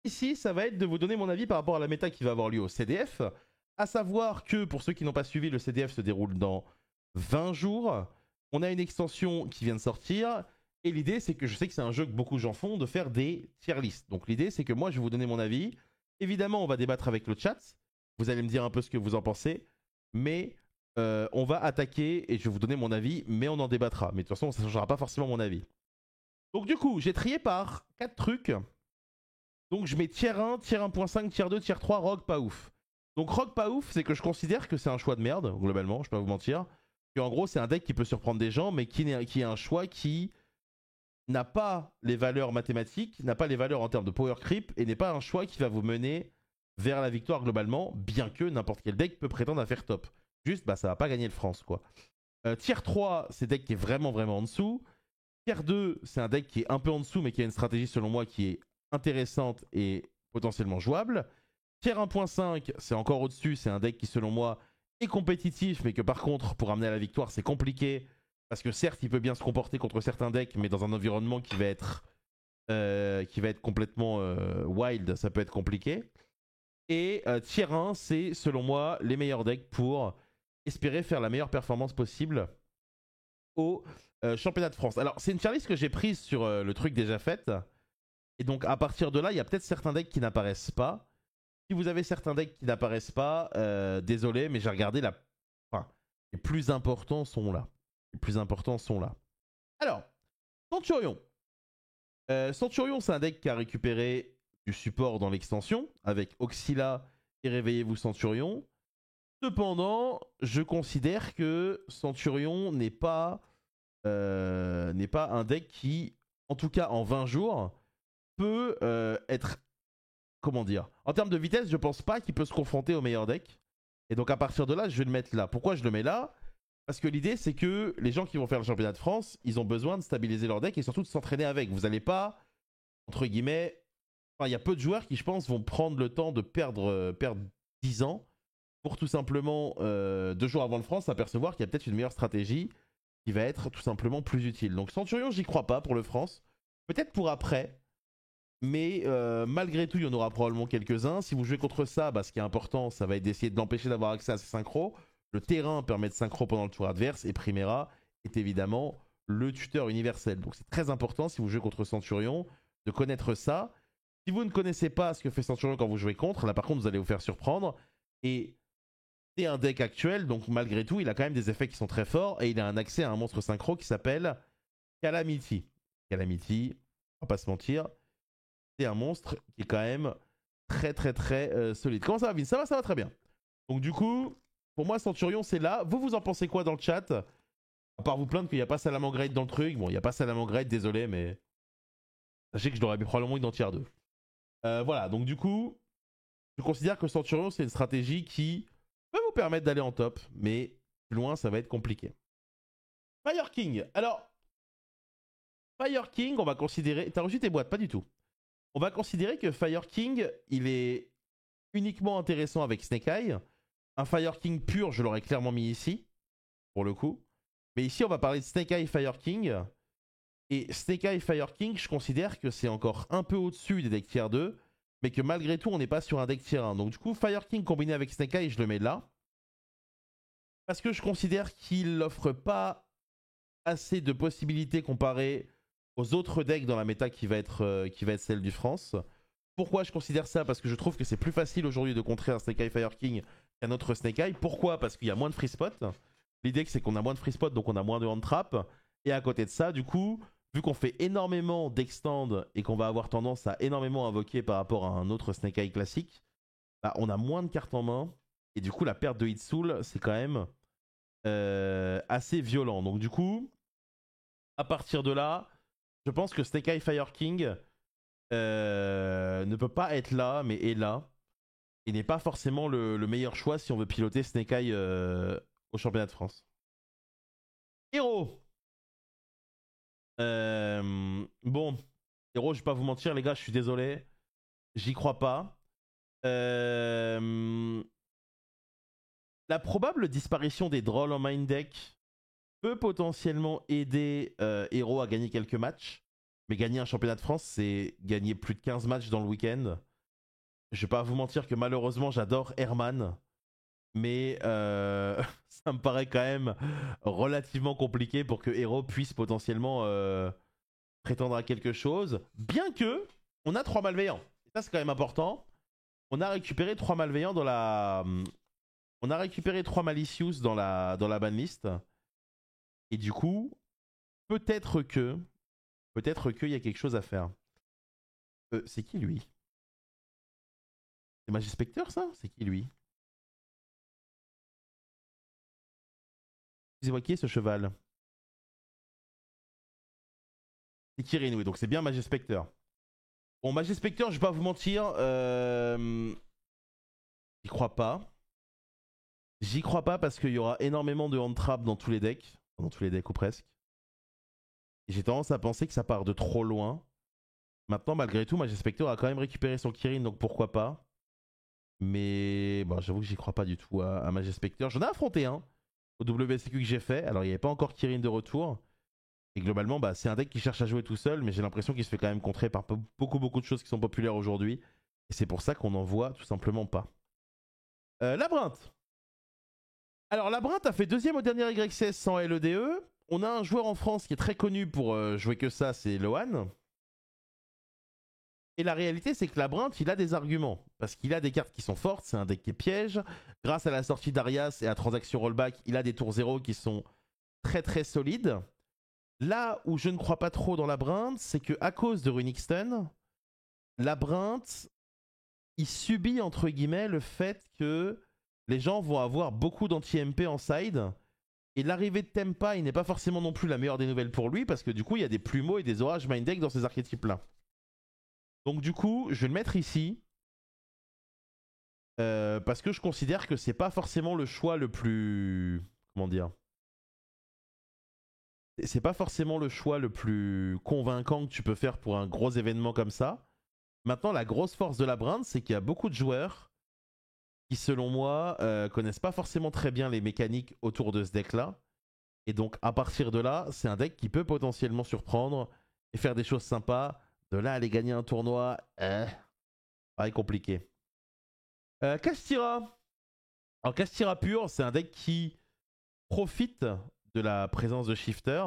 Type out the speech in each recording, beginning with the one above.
ici, ça va être de vous donner mon avis par rapport à la méta qui va avoir lieu au CDF. À savoir que, pour ceux qui n'ont pas suivi, le CDF se déroule dans 20 jours. On a une extension qui vient de sortir. Et l'idée, c'est que je sais que c'est un jeu que beaucoup de gens font, de faire des tier lists. Donc l'idée, c'est que moi, je vais vous donner mon avis. Évidemment, on va débattre avec le chat. Vous allez me dire un peu ce que vous en pensez. Mais on va attaquer et je vais vous donner mon avis, mais on en débattra. Mais de toute façon, ça ne changera pas forcément mon avis. Donc du coup, j'ai trié par 4 trucs. Donc je mets tier 1, tier 1.5, tier 2, tier 3, rogue pas ouf. Donc rogue pas ouf, c'est que je considère que c'est un choix de merde, globalement, je peux pas vous mentir. Que en gros, c'est un deck qui peut surprendre des gens, mais qui est un choix qui n'a pas les valeurs mathématiques, n'a pas les valeurs en termes de power creep, et n'est pas un choix qui va vous mener vers la victoire globalement, bien que n'importe quel deck peut prétendre à faire top. Juste, bah ça va pas gagner le France, quoi. Tier 3, c'est deck qui est vraiment en dessous. Tier 2, c'est un deck qui est un peu en dessous, mais qui a une stratégie selon moi qui est intéressante et potentiellement jouable. Tier 1.5, c'est encore au-dessus, c'est un deck qui selon moi est compétitif, mais que par contre, pour amener à la victoire, c'est compliqué. Parce que certes, il peut bien se comporter contre certains decks, mais dans un environnement qui va être complètement wild, ça peut être compliqué. Et tier 1, c'est selon moi les meilleurs decks pour espérer faire la meilleure performance possible au championnat de France. Alors, c'est une tier list que j'ai prise sur le truc déjà fait. Et donc, à partir de là, il y a peut-être certains decks qui n'apparaissent pas. Si vous avez certains decks qui n'apparaissent pas, désolé, mais j'ai regardé la. Enfin, les plus importants sont là. Les plus importants sont là. Alors, Centurion. Centurion, c'est un deck qui a récupéré du support dans l'extension avec Oxyla et Réveillez-vous Centurion. Cependant, je considère que Centurion n'est pas un deck qui, en tout cas en 20 jours, peut être. Comment dire? En termes de vitesse, je pense pas qu'il peut se confronter au meilleur deck. Et donc à partir de là, je vais le mettre là. Pourquoi je le mets là? Parce que l'idée, c'est que les gens qui vont faire le championnat de France, ils ont besoin de stabiliser leur deck et surtout de s'entraîner avec. Vous n'allez pas, entre guillemets. Enfin, il y a peu de joueurs qui, je pense, vont prendre le temps de perdre 10 ans pour tout simplement, 2 jours avant le France, s'apercevoir qu'il y a peut-être une meilleure stratégie qui va être tout simplement plus utile. Donc Centurion, j'y crois pas pour le France. Peut-être pour après. Mais malgré tout, il y en aura probablement quelques-uns. Si vous jouez contre ça, bah, ce qui est important, ça va être d'essayer de l'empêcher d'avoir accès à ses synchros. Le terrain permet de synchro pendant le tour adverse. Et Primera est évidemment le tuteur universel. Donc c'est très important, si vous jouez contre Centurion, de connaître ça. Si vous ne connaissez pas ce que fait Centurion quand vous jouez contre, là par contre, vous allez vous faire surprendre. Et c'est un deck actuel, donc malgré tout, il a quand même des effets qui sont très forts. Et il a un accès à un monstre synchro qui s'appelle Calamity. Calamity, on va pas se mentir, c'est un monstre qui est quand même très solide. Comment ça va, Vin? Ça va très bien. Donc du coup, pour moi, Centurion, c'est là. Vous en pensez quoi dans le chat? À part vous plaindre qu'il n'y a pas Salamangreat dans le truc. Bon, il n'y a pas Salamangreat, désolé, mais sachez que je l'aurais probablement eu dans tier 2. Voilà, donc du coup, je considère que Centurion, c'est une stratégie qui peut vous permettre d'aller en top, mais plus loin, ça va être compliqué. Fire King. Alors, Fire King, on va considérer... T'as reçu tes boîtes? Pas du tout. On va considérer que Fire King, il est uniquement intéressant avec Snake Eye. Un Fire King pur, je l'aurais clairement mis ici, pour le coup. Mais ici, on va parler de Snake Eye Fire King. Et Snake Eye Fire King, je considère que c'est encore un peu au-dessus des decks tier 2, mais que malgré tout, on n'est pas sur un deck tier 1. Donc du coup, Fire King combiné avec Snake Eye, je le mets là. Parce que je considère qu'il n'offre pas assez de possibilités comparé aux autres decks dans la méta qui va être celle du France. Pourquoi je considère ça? Parce que je trouve que c'est plus facile aujourd'hui de contrer un Snake Eye Fire King qu'un autre Snake Eye. Pourquoi? Parce qu'il y a moins de free spot. L'idée c'est qu'on a moins de free spot, donc on a moins de hand trap. Et à côté de ça, du coup, vu qu'on fait énormément d'extend et qu'on va avoir tendance à énormément invoquer par rapport à un autre Snake Eye classique, bah, on a moins de cartes en main. Et du coup, la perte de Hitsoul, c'est quand même assez violent. Donc du coup, à partir de là, je pense que Snake Eye Fire King ne peut pas être là, mais est là. Et n'est pas forcément le meilleur choix si on veut piloter Snake Eye au championnat de France. Hero. Bon, Hero, je vais pas vous mentir, les gars, je suis désolé. J'y crois pas. La probable disparition des Drolls en main deck peut potentiellement aider Hero à gagner quelques matchs. Mais gagner un championnat de France, c'est gagner plus de 15 matchs dans le week-end. Je vais pas vous mentir que malheureusement j'adore Herman, mais ça me paraît quand même relativement compliqué pour que Hero puisse potentiellement prétendre à quelque chose. Bien que on a 3 malveillants. Et ça c'est quand même important. On a récupéré 3 malveillants dans la. On a récupéré 3 malicious dans la banlist. Et du coup, peut-être que. Peut-être qu'il y a quelque chose à faire. C'est qui lui? C'est Magispecteur ça? C'est qui lui? Excusez-moi, qui est ce cheval? C'est Kirin, oui, donc c'est bien Magispecteur. Bon, Magispecteur, je vais pas vous mentir, j'y crois pas. J'y crois pas parce qu'il y aura énormément de hand trap dans tous les decks. Dans tous les decks ou presque. Et j'ai tendance à penser que ça part de trop loin. Maintenant, malgré tout, Magispecteur a quand même récupéré son Kirin, donc pourquoi pas. Mais bon, j'avoue que j'y crois pas du tout à Magispecteur. J'en ai affronté un au WCQ que j'ai fait. Alors, il n'y avait pas encore Kirin de retour. Et globalement, bah, c'est un deck qui cherche à jouer tout seul, mais j'ai l'impression qu'il se fait quand même contrer par beaucoup de choses qui sont populaires aujourd'hui. Et c'est pour ça qu'on n'en voit tout simplement pas. Labyrinthe. Alors, Labyrinthe a fait deuxième au dernier YCS sans LEDE. On a un joueur en France qui est très connu pour jouer que ça, c'est Lohan. Et la réalité, c'est que Labyrinthe, il a des arguments. Parce qu'il a des cartes qui sont fortes, c'est un deck qui est piège. Grâce à la sortie d'Arias et à Transaction Rollback, il a des tours 0 qui sont très solides. Là où je ne crois pas trop dans Labyrinthe, c'est qu'à cause de Runic Stun, Labyrinthe, il subit entre guillemets le fait que les gens vont avoir beaucoup d'anti-MP en side. Et l'arrivée de Tempa, il n'est pas forcément non plus la meilleure des nouvelles pour lui, parce que du coup, il y a des plumeaux et des orages mind deck dans ces archétypes-là. Donc du coup, je vais le mettre ici. Parce que je considère que c'est pas forcément le choix le plus... Comment dire? C'est pas forcément le choix le plus convaincant que tu peux faire pour un gros événement comme ça. Maintenant, la grosse force de Labyrinthe, c'est qu'il y a beaucoup de joueurs qui, selon moi, connaissent pas forcément très bien les mécaniques autour de ce deck-là. Et donc, à partir de là, c'est un deck qui peut potentiellement surprendre et faire des choses sympas. De là, aller gagner un tournoi, pareil compliqué. Kastira. Alors, Kastira pur, c'est un deck qui profite de la présence de Shifter.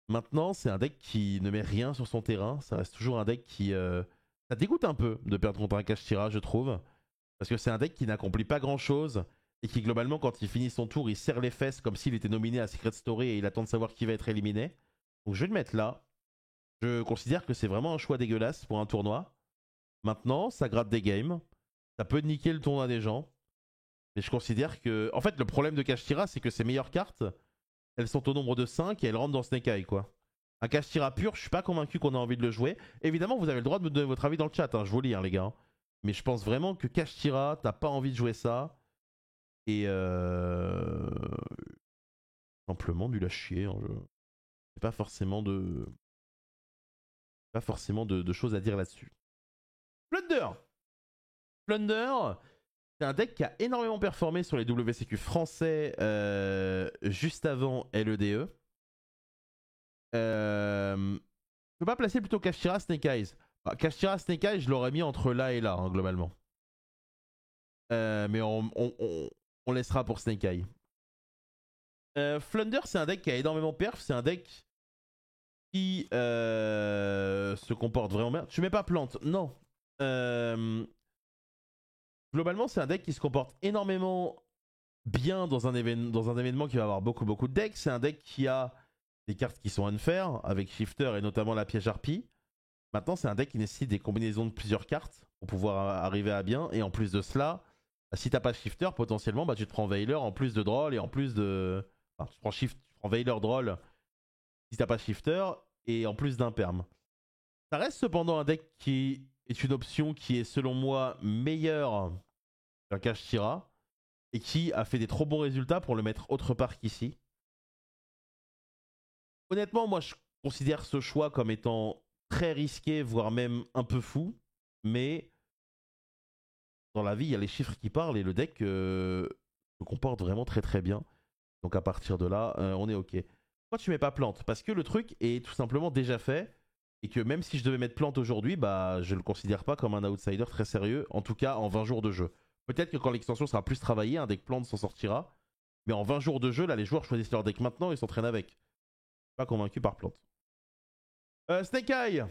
Maintenant, c'est un deck qui ne met rien sur son terrain. Ça reste toujours un deck qui... ça dégoûte un peu de perdre contre un Kastira, je trouve. Parce que c'est un deck qui n'accomplit pas grand-chose. Et qui, globalement, quand il finit son tour, il serre les fesses comme s'il était nominé à Secret Story et il attend de savoir qui va être éliminé. Donc je vais le mettre là. Je considère que c'est vraiment un choix dégueulasse pour un tournoi. Maintenant, ça gratte des games. Ça peut niquer le tournoi des gens. Et je considère que... En fait, le problème de Kashtira, c'est que ses meilleures cartes, elles sont au nombre de 5 et elles rentrent dans Snake Eye, quoi. Un Kashtira pur, je suis pas convaincu qu'on a envie de le jouer. Évidemment, vous avez le droit de me donner votre avis dans le chat, hein, je vous lis, hein, les gars. Mais je pense vraiment que Kashtira, t'as pas envie de jouer ça. Et simplement nul à chier. Hein, j'ai pas forcément de... Pas forcément de choses à dire là-dessus. Plunder. Plunder, c'est un deck qui a énormément performé sur les WCQ français juste avant LEDE. Je peux pas placer plutôt Kashtira Snake Eyes. Bah, Kashtira Snake Eyes, je l'aurais mis entre là et là, hein, globalement. Mais on laissera pour Snake Eye. Flunder, c'est un deck qui a énormément perf. C'est un deck qui se comporte vraiment bien. Tu mets pas plante, non. Globalement, c'est un deck qui se comporte énormément bien dans un événement qui va avoir beaucoup de decks. C'est un deck qui a des cartes qui sont unfair, avec Shifter et notamment la piège harpie. Maintenant, c'est un deck qui nécessite des combinaisons de plusieurs cartes pour pouvoir arriver à bien. Et en plus de cela, si t'as pas Shifter, potentiellement, bah, tu te prends Veiler en plus de Droll et en plus de... Enfin, tu prends Veiler Droll si t'as pas Shifter et en plus d'un perm. Ça reste cependant un deck qui est une option qui est selon moi meilleure qu'un Kashtira et qui a fait des trop bons résultats pour le mettre autre part qu'ici. Honnêtement, moi je considère ce choix comme étant très risqué, voire même un peu fou, mais dans la vie, il y a les chiffres qui parlent et le deck se comporte vraiment très bien. Donc à partir de là, on est ok. Pourquoi tu mets pas plante? Parce que le truc est tout simplement déjà fait. Et que même si je devais mettre Plante aujourd'hui, bah, je le considère pas comme un outsider très sérieux, en tout cas en 20 jours de jeu. Peut-être que quand l'extension sera plus travaillée, un deck Plante s'en sortira. Mais en 20 jours de jeu, là, les joueurs choisissent leur deck maintenant et s'entraînent avec. Pas convaincu par Plante. Snake Eye.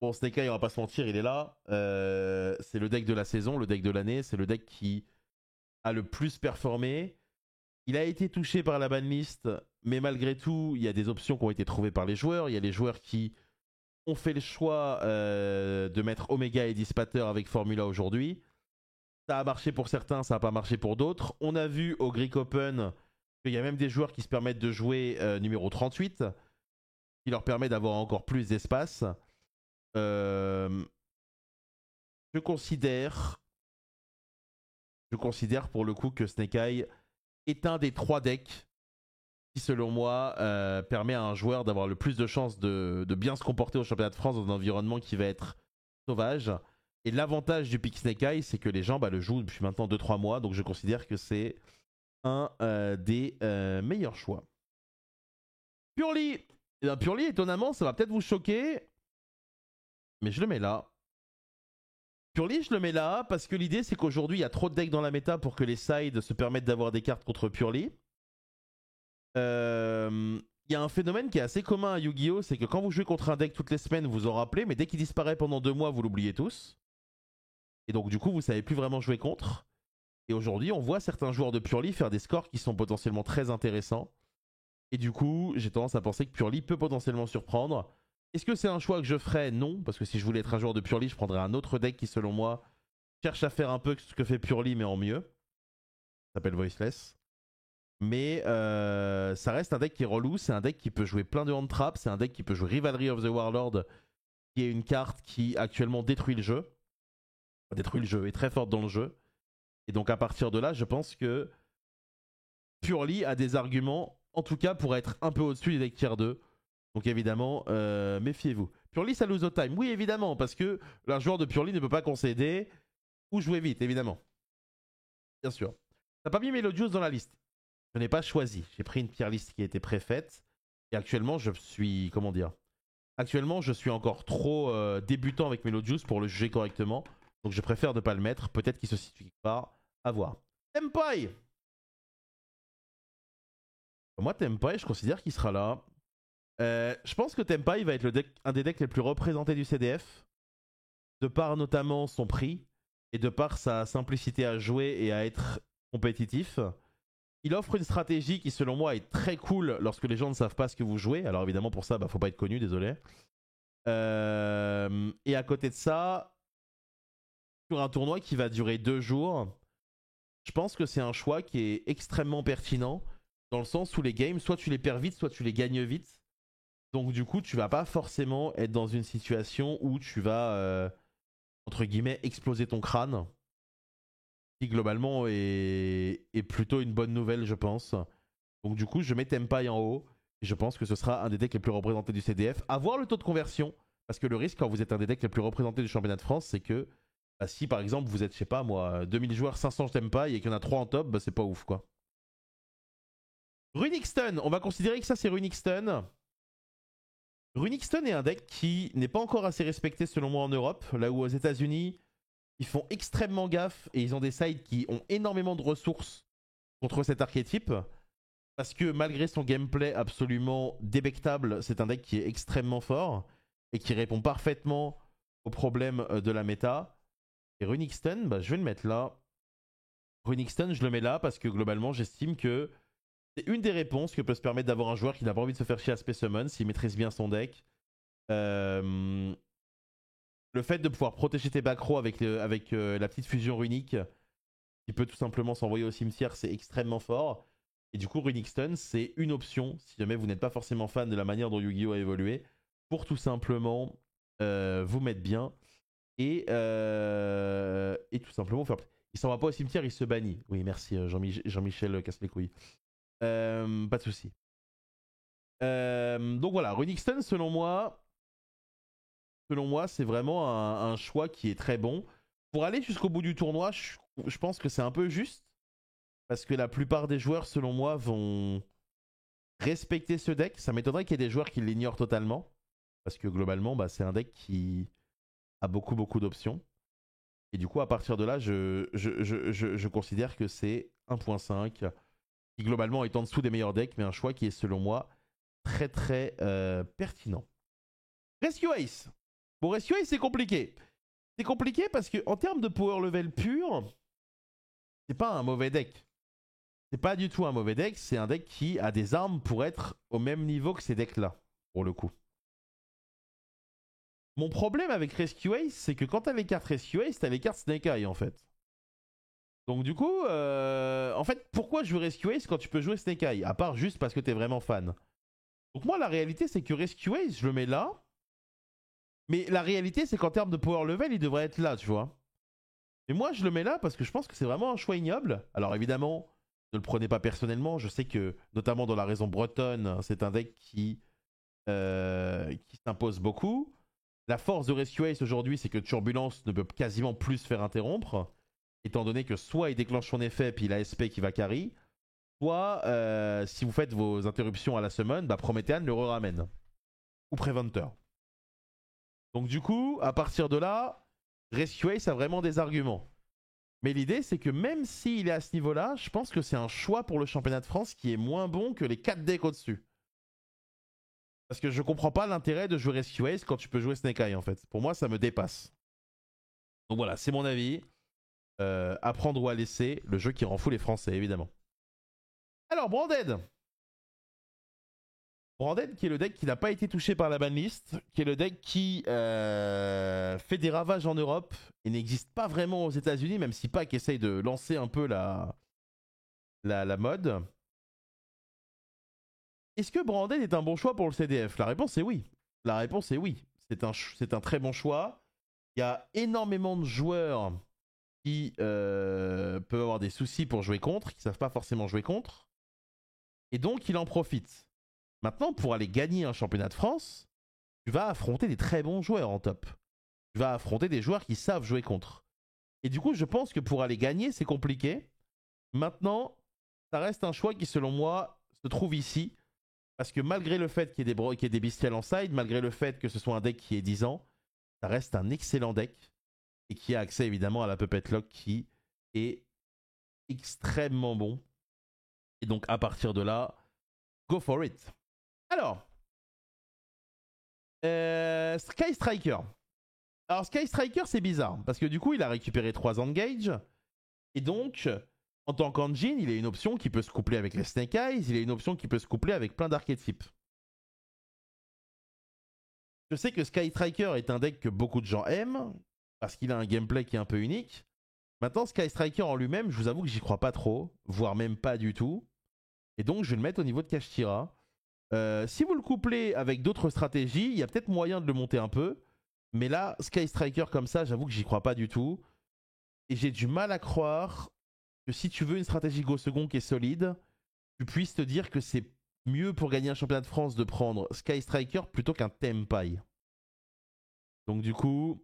Bon, Snake Eye, on va pas se mentir, il est là. C'est le deck de la saison, le deck de l'année. C'est le deck qui a le plus performé. Il a été touché par la banlist, mais malgré tout, il y a des options qui ont été trouvées par les joueurs. Il y a les joueurs qui ont fait le choix de mettre Omega et Dispater avec Formula aujourd'hui. Ça a marché pour certains, ça n'a pas marché pour d'autres. On a vu au Greek Open qu'il y a même des joueurs qui se permettent de jouer numéro 38, qui leur permet d'avoir encore plus d'espace. Je considère pour le coup que Snake Eye est un des 3 decks qui, selon moi, permet à un joueur d'avoir le plus de chances de bien se comporter au championnat de France dans un environnement qui va être sauvage. Et l'avantage du pick Snake Eye, c'est que les gens le jouent depuis maintenant 2-3 mois, donc je considère que c'est un des meilleurs choix. Purely. Eh bien, Purely, étonnamment, ça va peut-être vous choquer, mais je le mets là. Purely, je le mets là parce que l'idée, c'est qu'aujourd'hui, il y a trop de decks dans la méta pour que les sides se permettent d'avoir des cartes contre Purely. Il y a un phénomène qui est assez commun à Yu-Gi-Oh! C'est que quand vous jouez contre un deck toutes les semaines, vous en rappelez, mais dès qu'il disparaît pendant 2 mois, vous l'oubliez tous. Et donc, du coup, vous savez plus vraiment jouer contre. Et aujourd'hui, on voit certains joueurs de Purely faire des scores qui sont potentiellement très intéressants. Et du coup, j'ai tendance à penser que Purely peut potentiellement surprendre. Est-ce que c'est un choix que je ferais? Non, parce que si je voulais être un joueur de Purely, je prendrais un autre deck qui, selon moi, cherche à faire un peu ce que fait Purely, mais en mieux. Ça s'appelle Voiceless. Mais ça reste un deck qui est relou. C'est un deck qui peut jouer plein de hand traps. C'est un deck qui peut jouer Rivalry of the Warlord, qui est une carte qui actuellement détruit le jeu. Détruit le jeu, est très forte dans le jeu. Et donc à partir de là, je pense que Purely a des arguments, en tout cas pour être un peu au-dessus des decks tier 2. Donc évidemment, méfiez-vous. Purely, ça lose au time. Oui, évidemment, parce que un joueur de Purely ne peut pas concéder ou jouer vite, évidemment. Bien sûr. T'as pas mis Melodious dans la liste. Je n'ai pas choisi. J'ai pris une tier list qui était préfaite. Et actuellement, je suis... Comment dire? Actuellement, je suis encore trop débutant avec Melodious pour le juger correctement. Donc je préfère ne pas le mettre. Peut-être qu'il se situe quelque part. À voir. Tempai. Moi, Tempai, je considère qu'il sera là. Je pense que Tempai va être un des decks les plus représentés du CDF. De par notamment son prix. Et de par sa simplicité à jouer et à être compétitif. Il offre une stratégie qui, selon moi, est très cool lorsque les gens ne savent pas ce que vous jouez. Alors évidemment, pour ça, faut pas être connu, désolé. Et à côté de ça, sur un tournoi qui va durer 2 jours, je pense que c'est un choix qui est extrêmement pertinent, dans le sens où les games, soit tu les perds vite, soit tu les gagnes vite. Donc du coup, tu vas pas forcément être dans une situation où tu vas, entre guillemets, exploser ton crâne. Qui globalement est plutôt une bonne nouvelle, je pense. Donc du coup, je mets Tempai en haut. Et je pense que ce sera un des decks les plus représentés du CDF. À voir le taux de conversion. Parce que le risque, quand vous êtes un des decks les plus représentés du championnat de France, c'est que bah, si par exemple vous êtes, je sais pas moi, 2000 joueurs, 500 Tempai et qu'il y en a 3 en top, bah, c'est pas ouf quoi. Runic Stun, on va considérer que ça c'est Runic Stun. Runic Stun est un deck qui n'est pas encore assez respecté selon moi en Europe. Là où aux États-Unis, ils font extrêmement gaffe et ils ont des sides qui ont énormément de ressources contre cet archétype. Parce que malgré son gameplay absolument débectable, c'est un deck qui est extrêmement fort et qui répond parfaitement aux problèmes de la méta. Et Runic Stun, bah, je vais le mettre là. Runic Stun, je le mets là parce que globalement, j'estime que c'est une des réponses que peut se permettre d'avoir un joueur qui n'a pas envie de se faire chier à Space Summon s'il maîtrise bien son deck. Le fait de pouvoir protéger tes back row avec la petite fusion runique qui peut tout simplement s'envoyer au cimetière, c'est extrêmement fort. Et du coup, Runic Stun, c'est une option, si jamais vous n'êtes pas forcément fan de la manière dont Yu-Gi-Oh! A évolué, pour tout simplement vous mettre bien et tout simplement faire... Il s'en va pas au cimetière, il se bannit. Oui, merci Jean-Michel casse les couilles. Pas de souci. Donc voilà, Runic Stun, selon moi, c'est vraiment un choix qui est très bon. Pour aller jusqu'au bout du tournoi, je pense que c'est un peu juste. Parce que la plupart des joueurs, selon moi, vont respecter ce deck. Ça m'étonnerait qu'il y ait des joueurs qui l'ignorent totalement. Parce que globalement, bah, c'est un deck qui a beaucoup d'options. Et du coup, à partir de là, je considère que c'est 1.5, qui globalement est en dessous des meilleurs decks, mais un choix qui est selon moi très pertinent. Rescue Ace. Bon, Rescue Ace, c'est compliqué. C'est compliqué parce que en termes de power level pur, c'est pas un mauvais deck. C'est pas du tout un mauvais deck, c'est un deck qui a des armes pour être au même niveau que ces decks-là, pour le coup. Mon problème avec Rescue Ace, c'est que quand t'as les cartes Rescue Ace, t'as les cartes Snake Eye en fait. Donc du coup, en fait, pourquoi jouer Rescue Ace quand tu peux jouer Snake Eye? À part juste parce que t'es vraiment fan. Donc moi, la réalité, c'est que Rescue Ace, je le mets là. Mais la réalité, c'est qu'en termes de power level, il devrait être là, tu vois. Mais moi, je le mets là parce que je pense que c'est vraiment un choix ignoble. Alors évidemment, ne le prenez pas personnellement. Je sais que, notamment dans la raison bretonne, c'est un deck qui s'impose beaucoup. La force de Rescue Ace aujourd'hui, c'est que Turbulence ne peut quasiment plus se faire interrompre, étant donné que soit il déclenche son effet, puis il a SP qui va carry, soit si vous faites vos interruptions à la summon, bah Promethean le ramène. Ou Preventer. Donc du coup, à partir de là, Rescue Ace a vraiment des arguments. Mais l'idée, c'est que même s'il est à ce niveau-là, je pense que c'est un choix pour le championnat de France qui est moins bon que les 4 decks au-dessus. Parce que je comprends pas l'intérêt de jouer Rescue Ace quand tu peux jouer Snake Eye en fait. Pour moi, ça me dépasse. Donc voilà, c'est mon avis. Apprendre ou à laisser, le jeu qui rend fou les Français, évidemment. Alors, Branded. Branded, qui est le deck qui n'a pas été touché par la banlist, qui est le deck qui fait des ravages en Europe et n'existe pas vraiment aux États-Unis, même si Pac essaye de lancer un peu la mode. Est-ce que Branded est un bon choix pour le CDF? La réponse est oui. La réponse est oui. C'est un très bon choix. Il y a énormément de joueurs qui peuvent avoir des soucis pour jouer contre, qui ne savent pas forcément jouer contre. Et donc, il en profite. Maintenant, pour aller gagner un championnat de France, tu vas affronter des très bons joueurs en top. Tu vas affronter des joueurs qui savent jouer contre. Et du coup, je pense que pour aller gagner, c'est compliqué. Maintenant, ça reste un choix qui, selon moi, se trouve ici. Parce que malgré le fait qu'il y ait des bestiales en side, malgré le fait que ce soit un deck qui ait 10 ans, ça reste un excellent deck. Et qui a accès évidemment à la Puppet Lock qui est extrêmement bon. Et donc à partir de là, go for it. Alors, Sky Striker. Alors Sky Striker, c'est bizarre parce que du coup, il a récupéré 3 engage et donc en tant qu'engine, il a une option qui peut se coupler avec les Snake Eyes, il a une option qui peut se coupler avec plein d'archétypes. Je sais que Sky Striker est un deck que beaucoup de gens aiment parce qu'il a un gameplay qui est un peu unique. Maintenant, Sky Striker en lui-même, je vous avoue que j'y crois pas trop, voire même pas du tout. Et donc, je vais le mettre au niveau de Kashtira. Si vous le couplez avec d'autres stratégies, il y a peut-être moyen de le monter un peu. Mais là, Sky Striker comme ça, j'avoue que j'y crois pas du tout. Et j'ai du mal à croire que si tu veux une stratégie Go Second qui est solide, tu puisses te dire que c'est mieux pour gagner un championnat de France de prendre Sky Striker plutôt qu'un Tempai. Donc du coup,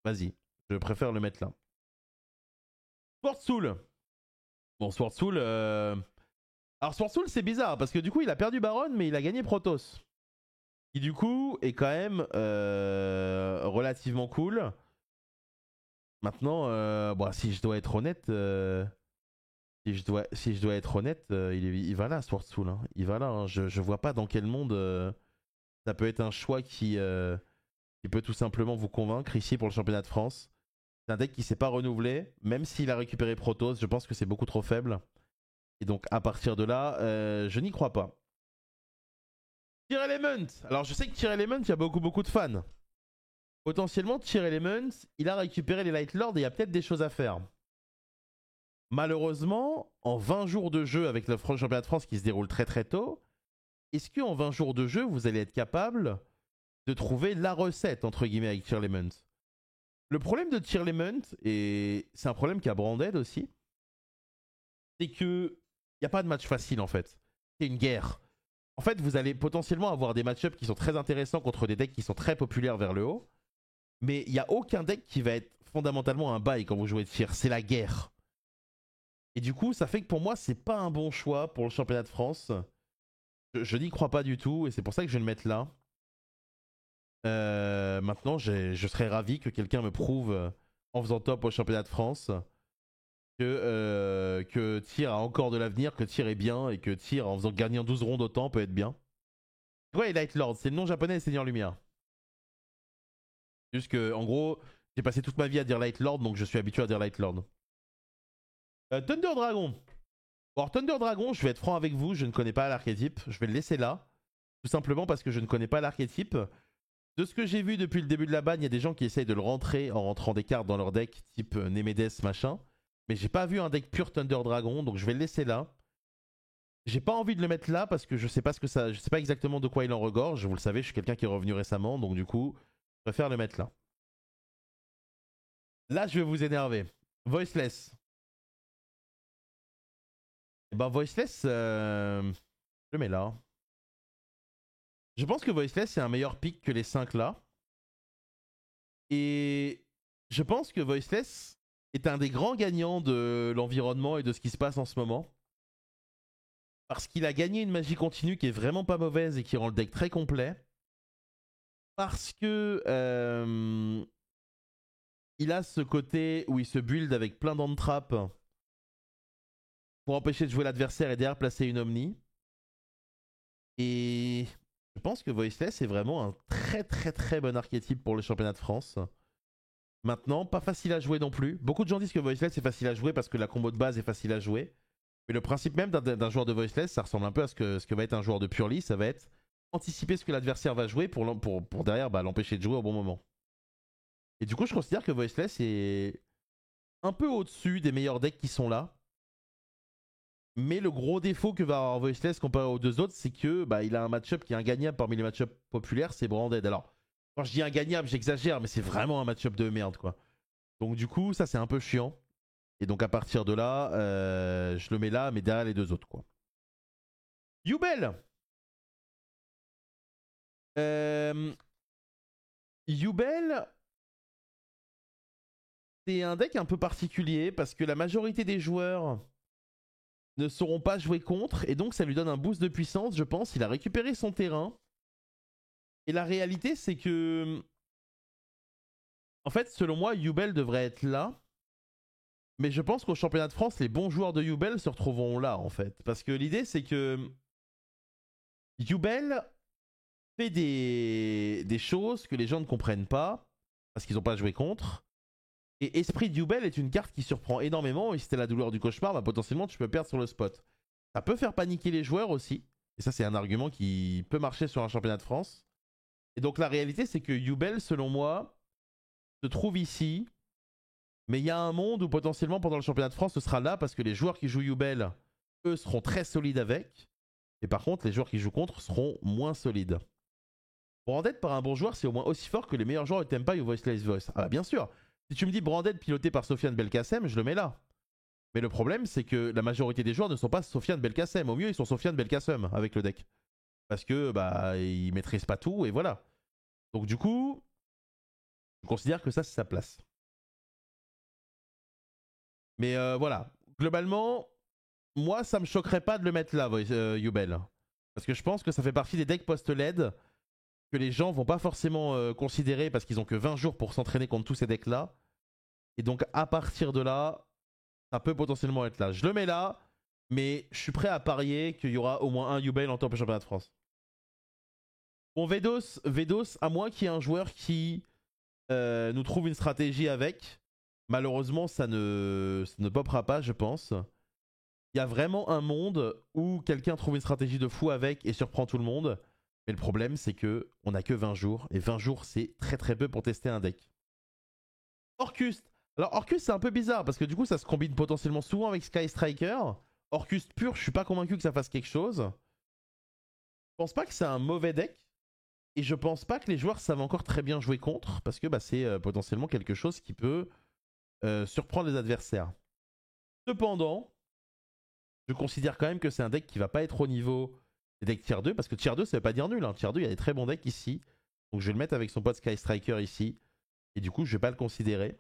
vas-y, je préfère le mettre là. Sword Soul. Bon, Sword Soul... Alors Sword Soul, c'est bizarre, parce que du coup, il a perdu Baron, mais il a gagné Protoss. Qui du coup, est quand même relativement cool. Maintenant, bon, si je dois être honnête... si je dois être honnête, il va là, Sword Soul. Hein. Il va là. Hein. Je vois pas dans quel monde ça peut être un choix qui peut tout simplement vous convaincre ici pour le championnat de France. C'est un deck qui s'est pas renouvelé. Même s'il a récupéré Protoss, je pense que c'est beaucoup trop faible. Et donc, à partir de là, je n'y crois pas. Tier Element. Alors, je sais que Tier Element, il y a beaucoup de fans. Potentiellement, Tier Element, il a récupéré les Light Lords et il y a peut-être des choses à faire. Malheureusement, en 20 jours de jeu avec le championnat de France qui se déroule très tôt, est-ce qu'en 20 jours de jeu, vous allez être capable de trouver la recette, entre guillemets, avec Tier Element? Le problème de Tier Element, et c'est un problème qu'a Branded aussi, c'est que il n'y a pas de match facile en fait. C'est une guerre. En fait, vous allez potentiellement avoir des match-ups qui sont très intéressants contre des decks qui sont très populaires vers le haut. Mais il n'y a aucun deck qui va être fondamentalement un bail quand vous jouez de Tier. C'est la guerre. Et du coup, ça fait que pour moi, c'est pas un bon choix pour le championnat de France. Je n'y crois pas du tout et c'est pour ça que je vais le mettre là. Maintenant, je serais ravi que quelqu'un me prouve en faisant top au championnat de France que Tyr a encore de l'avenir, que Tyr est bien et que Tyr en faisant gagner 12 rondes autant peut être bien. Ouais, Light Lord, c'est le nom japonais des Seigneurs Lumière. Juste que, en gros, j'ai passé toute ma vie à dire Light Lord, donc je suis habitué à dire Light Lord. Thunder Dragon. Bon, alors, Thunder Dragon, je vais être franc avec vous, je ne connais pas l'archétype. Je vais le laisser là. Tout simplement parce que je ne connais pas l'archétype. De ce que j'ai vu depuis le début de la ban, il y a des gens qui essayent de le rentrer en rentrant des cartes dans leur deck, type Nemedes, machin. Mais j'ai pas vu un deck pur Thunder Dragon, donc je vais le laisser là. J'ai pas envie de le mettre là parce que je sais pas je sais pas exactement de quoi il en regorge. Vous le savez, je suis quelqu'un qui est revenu récemment, donc du coup, je préfère le mettre là. Là, je vais vous énerver. Voiceless. Et ben Voiceless, je le mets là. Je pense que Voiceless est un meilleur pick que les 5 là. Et je pense que Voiceless est un des grands gagnants de l'environnement et de ce qui se passe en ce moment. Parce qu'il a gagné une magie continue qui est vraiment pas mauvaise et qui rend le deck très complet. Parce que il a ce côté où il se build avec plein d'entrappes pour empêcher de jouer l'adversaire et derrière placer une Omni. Et je pense que Voiceless est vraiment un très très très bon archétype pour le championnat de France. Maintenant, pas facile à jouer non plus. Beaucoup de gens disent que Voiceless est facile à jouer parce que la combo de base est facile à jouer. Mais le principe même d'un joueur de Voiceless, ça ressemble un peu à ce que va être un joueur de Purely. Ça va être anticiper ce que l'adversaire va jouer pour derrière l'empêcher de jouer au bon moment. Et du coup, je considère que Voiceless est un peu au-dessus des meilleurs decks qui sont là. Mais le gros défaut que va avoir Voiceless comparé aux deux autres, c'est que il a un match-up qui est ingagnable parmi les match-up populaires, c'est Branded. Alors, quand je dis ingagnable, j'exagère, mais c'est vraiment un match-up de merde, quoi. Donc du coup, ça c'est un peu chiant. Et donc à partir de là, je le mets là, mais derrière les deux autres, quoi. Yubel. Yubel, c'est un deck un peu particulier parce que la majorité des joueurs ne sauront pas jouer contre et donc ça lui donne un boost de puissance, je pense. Il a récupéré son terrain. Et la réalité, c'est que, en fait, selon moi, Yubel devrait être là. Mais je pense qu'au championnat de France, les bons joueurs de Yubel se retrouveront là, en fait. Parce que l'idée, c'est que Yubel fait des choses que les gens ne comprennent pas parce qu'ils n'ont pas joué contre. Et Esprit de Yubel est une carte qui surprend énormément. Et si t'as la douleur du cauchemar, potentiellement, tu peux perdre sur le spot. Ça peut faire paniquer les joueurs aussi. Et ça, c'est un argument qui peut marcher sur un championnat de France. Et donc, la réalité, c'est que Yubel, selon moi, se trouve ici. Mais il y a un monde où potentiellement, pendant le championnat de France, ce sera là parce que les joueurs qui jouent Yubel, eux, seront très solides avec. Et par contre, les joueurs qui jouent contre seront moins solides. Branded par un bon joueur, c'est au moins aussi fort que les meilleurs joueurs de Tempai ou Voiceless Voice. Ah bah bien sûr. Si tu me dis Branded piloté par Sofiane Belkacem, je le mets là. Mais le problème, c'est que la majorité des joueurs ne sont pas Sofiane Belkacem. Au mieux, ils sont Sofiane Belkacem avec le deck. Parce que ils maîtrisent pas tout et voilà. Donc du coup, je considère que ça, c'est sa place. Mais voilà. Globalement, moi, ça me choquerait pas de le mettre là, Yubel. Parce que je pense que ça fait partie des decks post-LED que les gens vont pas forcément considérer parce qu'ils ont que 20 jours pour s'entraîner contre tous ces decks-là. Et donc, à partir de là, ça peut potentiellement être là. Je le mets là, mais je suis prêt à parier qu'il y aura au moins un Yubel en top championnat de France. Bon, Vedos, à moins qu'il y ait un joueur qui nous trouve une stratégie avec, malheureusement, ça ne popera pas, je pense. Il y a vraiment un monde où quelqu'un trouve une stratégie de fou avec et surprend tout le monde. Mais le problème, c'est que on n'a que 20 jours. Et 20 jours, c'est très très peu pour tester un deck. Orcust. Alors Orcust, c'est un peu bizarre parce que du coup, ça se combine potentiellement souvent avec Sky Striker. Orcust pur, je suis pas convaincu que ça fasse quelque chose. Je pense pas que c'est un mauvais deck. Et je pense pas que les joueurs savent encore très bien jouer contre. Parce que c'est potentiellement quelque chose qui peut surprendre les adversaires. Cependant, je considère quand même que c'est un deck qui va pas être au niveau des decks tier 2. Parce que tier 2, ça veut pas dire nul. Hein. Tier 2, il y a des très bons decks ici. Donc je vais le mettre avec son pote Sky Striker ici. Et du coup, je vais pas le considérer.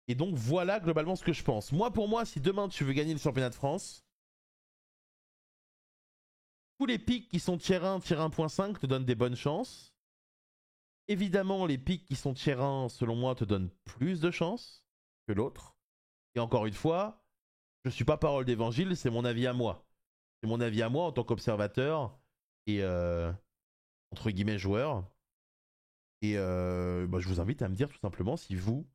Et donc voilà globalement ce que je pense. Moi, pour moi, si demain tu veux gagner le championnat de France, tous les pics qui sont tier 1, tier 1.5 te donnent des bonnes chances. Évidemment, les pics qui sont tier 1, selon moi, te donnent plus de chances que l'autre. Et encore une fois, je ne suis pas parole d'évangile, c'est mon avis à moi. C'est mon avis à moi en tant qu'observateur et entre guillemets joueur. Et je vous invite à me dire tout simplement si vous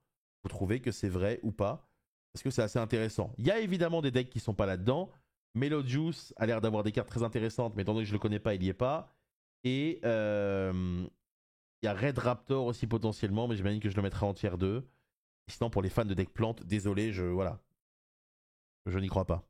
trouvez que c'est vrai ou pas. Parce que c'est assez intéressant. Il y a évidemment des decks qui sont pas là-dedans. Melojuice a l'air d'avoir des cartes très intéressantes, mais étant donné que je le connais pas, il y est pas. Et il y a Red Raptor aussi potentiellement, mais j'imagine que je le mettrai en tier 2. Et sinon, pour les fans de deck plantes, désolé, je n'y crois pas.